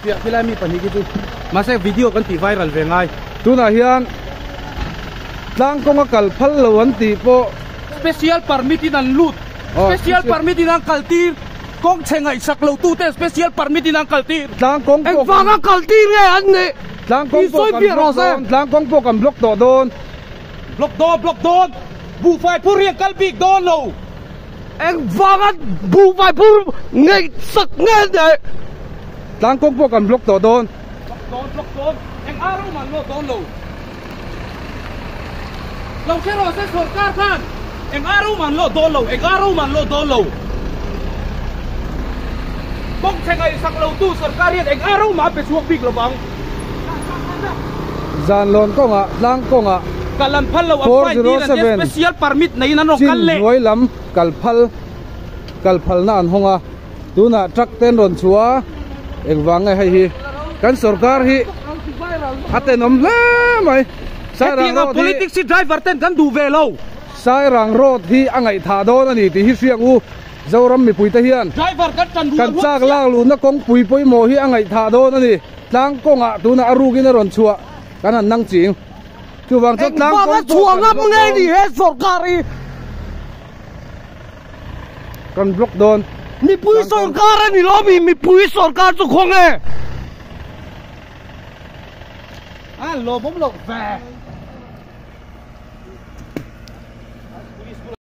pia pila mi pani ki tu mase video kan ti viral ve ngai tuna hian tlang konga kal phal lo an ti po special permit in an lut special permit in an kaltir kong chengai sak lo tu te special permit in an kaltir tlang kong po wanga kaltir nge an ne tlang kong po tlang kong po kan block to don block don bu fai pur riang kalbik don lo anh vanga bu fai pur ngai sak nge de tlang kong po kan block to don block don anh aro man lo don lo lo chero se sarkar khan anh aro man lo don lo anh aro man lo don lo kong chengai sak lo tu sarkar riang anh aro ma pe chuak big lo bang zan lon konga tlang konga kalan phal lo apai ti na special permit nei na no kal le roi lam kal phal na an honga tuna truck ten ron chua engwang hai hi kan sarkar hi atenom hle mai sai rang politics si driver ten kan du ve lo sai rang road hi angai tha don ani ti hi riang u zoram mi pui ta hian driver kan tan du kan chak lang lu na kong pui poi mo hi angai tha don ani tlang konga tuna arugin ron chua kan an nang ching chu wang chot lang kong chuang ngam nge ni he sarkari kan block don mi pui sarkar ani lo mi pui sarkar chu khong e lo bom lo ve